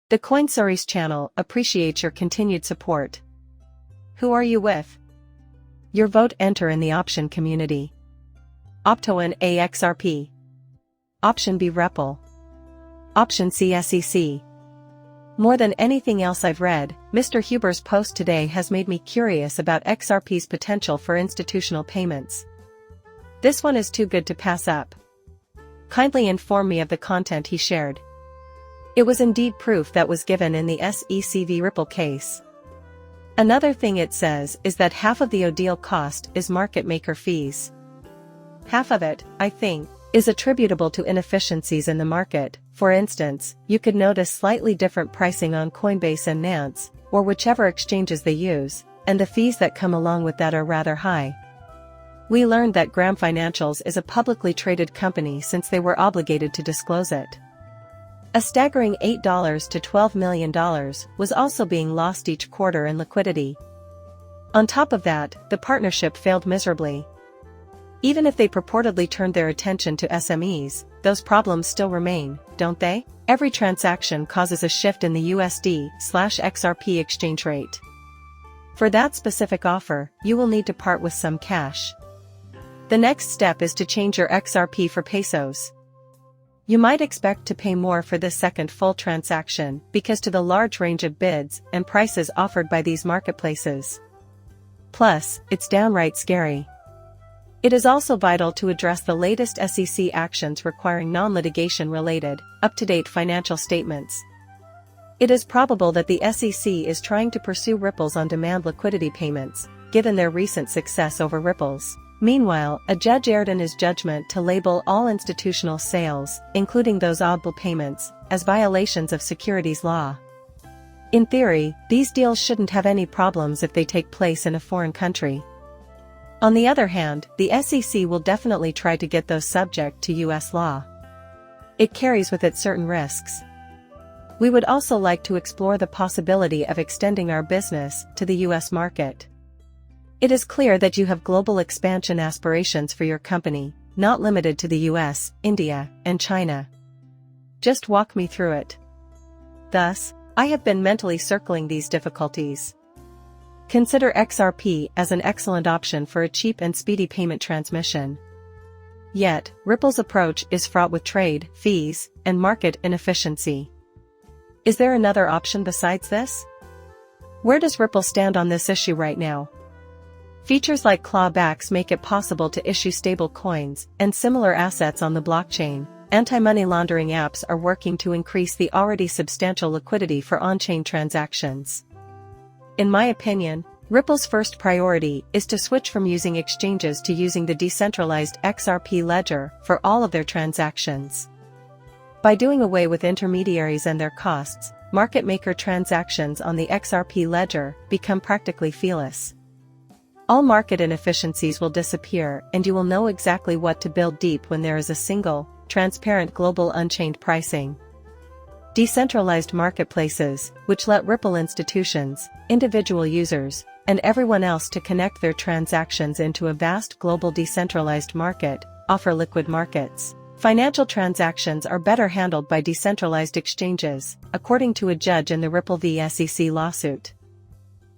The Coinsories channel appreciates your continued support. Who are you with? Your vote enter in the option community. Option A XRP. Option B Ripple. Option C SEC. More than anything else I've read, Mr. Huber's post today has made me curious about XRP's potential for institutional payments. This one is too good to pass up. Kindly inform me of the content he shared. It was indeed proof that was given in the SEC v Ripple case. Another thing it says is that half of the ordeal cost is market maker fees. Half of it, I think, is attributable to inefficiencies in the market. For instance, you could notice slightly different pricing on Coinbase and Nance, or whichever exchanges they use, and the fees that come along with that are rather high. We learned that Graham Financials is a publicly traded company since they were obligated to disclose it. A staggering $8 to $12 million was also being lost each quarter in liquidity. On top of that, the partnership failed miserably. Even if they purportedly turned their attention to SMEs, those problems still remain, don't they? Every transaction causes a shift in the USD/XRP exchange rate. For that specific offer, you will need to part with some cash. The next step is to change your XRP for pesos. You might expect to pay more for this second full transaction because to the large range of bids and prices offered by these marketplaces. Plus, it's downright scary. It is also vital to address the latest SEC actions requiring non-litigation related, up-to-date financial statements. It is probable that the SEC is trying to pursue Ripple's on-demand liquidity payments, given their recent success over Ripple's. Meanwhile, a judge erred in his judgment to label all institutional sales, including those audible payments, as violations of securities law. In theory, these deals shouldn't have any problems if they take place in a foreign country. On the other hand, the SEC will definitely try to get those subject to US law. It carries with it certain risks. We would also like to explore the possibility of extending our business to the US market. It is clear that you have global expansion aspirations for your company, not limited to the US, India, and China. Just walk me through it. Thus, I have been mentally circling these difficulties. Consider XRP as an excellent option for a cheap and speedy payment transmission. Yet, Ripple's approach is fraught with trade, fees, and market inefficiency. Is there another option besides this? Where does Ripple stand on this issue right now? Features like clawbacks make it possible to issue stable coins and similar assets on the blockchain. Anti-money laundering apps are working to increase the already substantial liquidity for on-chain transactions. In my opinion, Ripple's first priority is to switch from using exchanges to using the decentralized XRP ledger for all of their transactions. By doing away with intermediaries and their costs, market maker transactions on the XRP ledger become practically feeless. All market inefficiencies will disappear and you will know exactly what to build deep when there is a single, transparent global unchained pricing. Decentralized marketplaces, which let Ripple institutions, individual users, and everyone else to connect their transactions into a vast global decentralized market, offer liquid markets. Financial transactions are better handled by decentralized exchanges, according to a judge in the Ripple v. SEC lawsuit.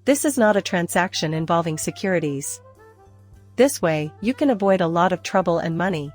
This is not a transaction involving securities. This way, you can avoid a lot of trouble and money.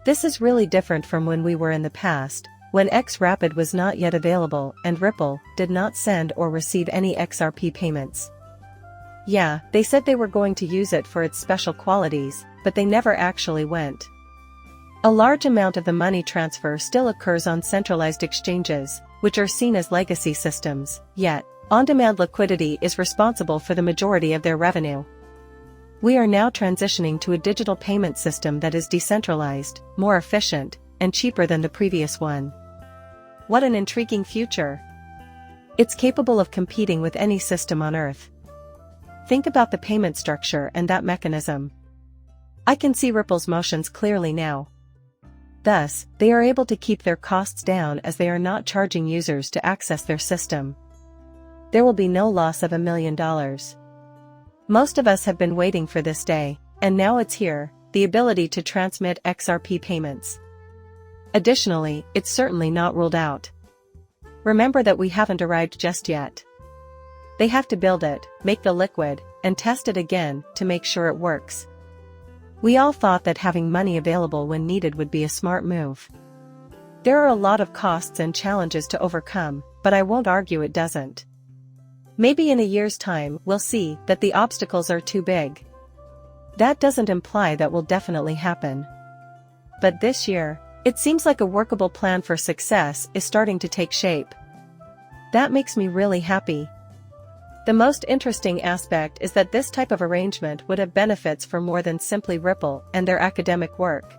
This is really different from when we were in the past, when XRapid was not yet available and Ripple did not send or receive any XRP payments. Yeah, they said they were going to use it for its special qualities, but they never actually went. A large amount of the money transfer still occurs on centralized exchanges, which are seen as legacy systems, yet, on-demand liquidity is responsible for the majority of their revenue. We are now transitioning to a digital payment system that is decentralized, more efficient, and cheaper than the previous one. What an intriguing future! It's capable of competing with any system on Earth. Think about the payment structure and that mechanism. I can see Ripple's motions clearly now. Thus, they are able to keep their costs down as they are not charging users to access their system. There will be no loss of $1 million. Most of us have been waiting for this day, and now it's here, the ability to transmit XRP payments. Additionally, it's certainly not ruled out. remember that we haven't arrived just yet. They have to build it, make the liquid, and test it again to make sure it works. We all thought that having money available when needed would be a smart move. There are a lot of costs and challenges to overcome, but I won't argue it doesn't. Maybe in a year's time we'll see that the obstacles are too big. That doesn't imply that will definitely happen. But this year, it seems like a workable plan for success is starting to take shape. That makes me really happy. The most interesting aspect is that this type of arrangement would have benefits for more than simply Ripple and their academic work.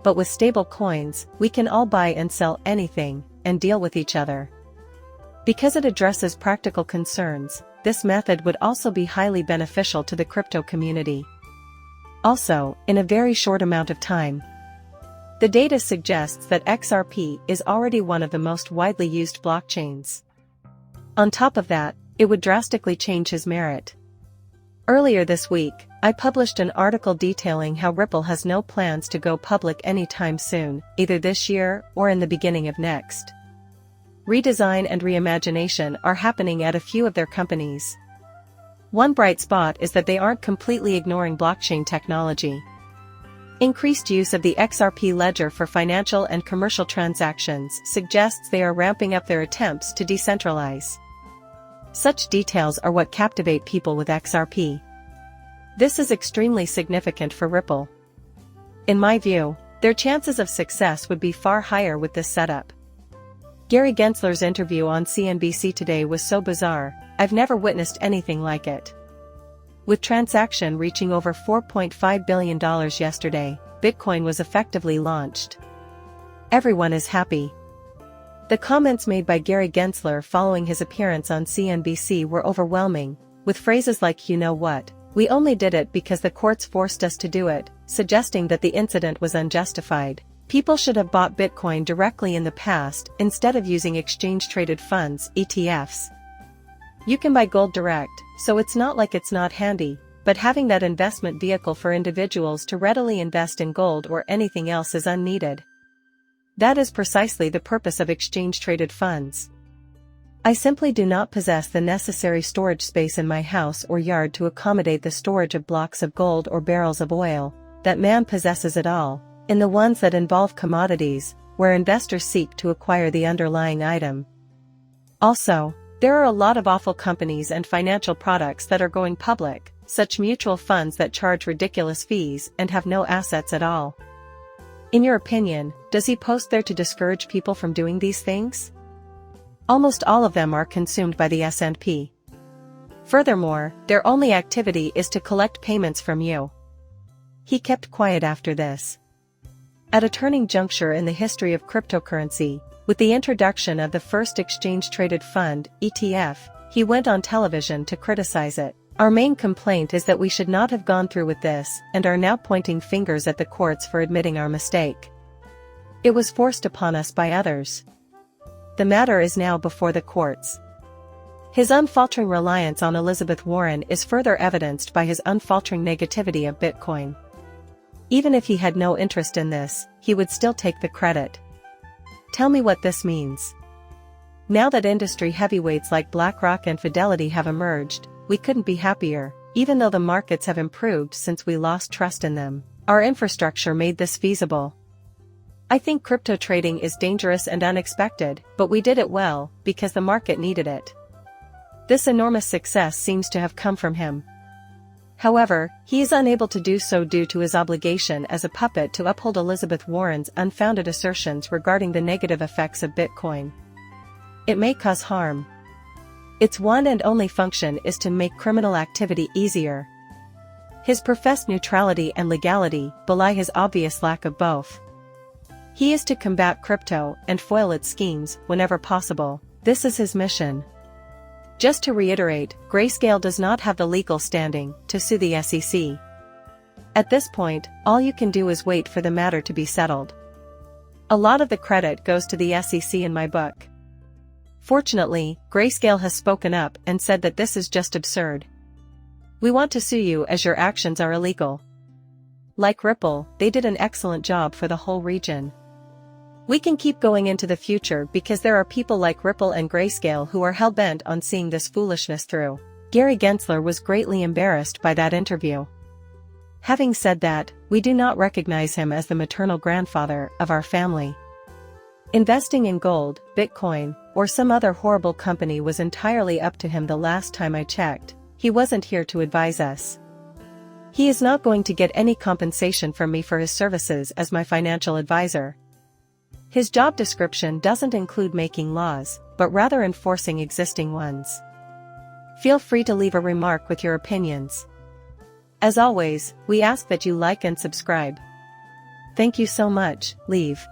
But with stable coins, we can all buy and sell anything, and deal with each other. Because it addresses practical concerns, this method would also be highly beneficial to the crypto community. Also, in a very short amount of time. The data suggests that XRP is already one of the most widely used blockchains. On top of that, it would drastically change his merit. Earlier this week, I published an article detailing how Ripple has no plans to go public anytime soon, either this year or in the beginning of next. Redesign and reimagination are happening at a few of their companies. One bright spot is that they aren't completely ignoring blockchain technology. Increased use of the XRP ledger for financial and commercial transactions suggests they are ramping up their attempts to decentralize. Such details are what captivate people with XRP. This is extremely significant for Ripple. In my view, their chances of success would be far higher with this setup. Gary Gensler's interview on CNBC today was so bizarre, I've never witnessed anything like it. With transaction reaching over $4.5 billion yesterday, Bitcoin was effectively launched. Everyone is happy. The comments made by Gary Gensler following his appearance on CNBC were overwhelming, with phrases like "you know what, we only did it because the courts forced us to do it," suggesting that the incident was unjustified. People should have bought Bitcoin directly in the past instead of using exchange-traded funds, ETFs. You can buy gold direct, so it's not like it's not handy, but having that investment vehicle for individuals to readily invest in gold or anything else is unneeded. That is precisely the purpose of exchange-traded funds. I simply do not possess the necessary storage space in my house or yard to accommodate the storage of blocks of gold or barrels of oil, that man possesses it all, in the ones that involve commodities, where investors seek to acquire the underlying item. Also, there are a lot of awful companies and financial products that are going public, such mutual funds that charge ridiculous fees and have no assets at all. In your opinion, does he post there to discourage people from doing these things? Almost all of them are consumed by the S&P. Furthermore, their only activity is to collect payments from you. He kept quiet after this. At a turning juncture in the history of cryptocurrency, with the introduction of the first exchange-traded fund, ETF, he went on television to criticize it. Our main complaint is that we should not have gone through with this, and are now pointing fingers at the courts for admitting our mistake. It was forced upon us by others. The matter is now before the courts. His unfaltering reliance on Elizabeth Warren is further evidenced by his unfaltering negativity of Bitcoin. Even if he had no interest in this, he would still take the credit. Tell me what this means. Now that industry heavyweights like BlackRock and Fidelity have emerged, we couldn't be happier, even though the markets have improved since we lost trust in them. Our infrastructure made this feasible. I think crypto trading is dangerous and unexpected, but we did it well, because the market needed it. This enormous success seems to have come from him. However, he is unable to do so due to his obligation as a puppet to uphold Elizabeth Warren's unfounded assertions regarding the negative effects of Bitcoin. It may cause harm. Its one and only function is to make criminal activity easier. His professed neutrality and legality belie his obvious lack of both. He is to combat crypto and foil its schemes whenever possible. This is his mission. Just to reiterate, Grayscale does not have the legal standing to sue the SEC. At this point, all you can do is wait for the matter to be settled. A lot of the credit goes to the SEC in my book. Fortunately, Grayscale has spoken up and said that this is just absurd. We want to sue you as your actions are illegal. Like Ripple, they did an excellent job for the whole region. We can keep going into the future because there are people like Ripple and Grayscale who are hell-bent on seeing this foolishness through. Gary Gensler was greatly embarrassed by that interview. Having said that, we do not recognize him as the maternal grandfather of our family. Investing in gold, Bitcoin, or some other horrible company was entirely up to him the last time I checked. He wasn't here to advise us. He is not going to get any compensation from me for his services as my financial advisor. His job description doesn't include making laws, but rather enforcing existing ones. Feel free to leave a remark with your opinions. As always, we ask that you like and subscribe. Thank you so much. Leave.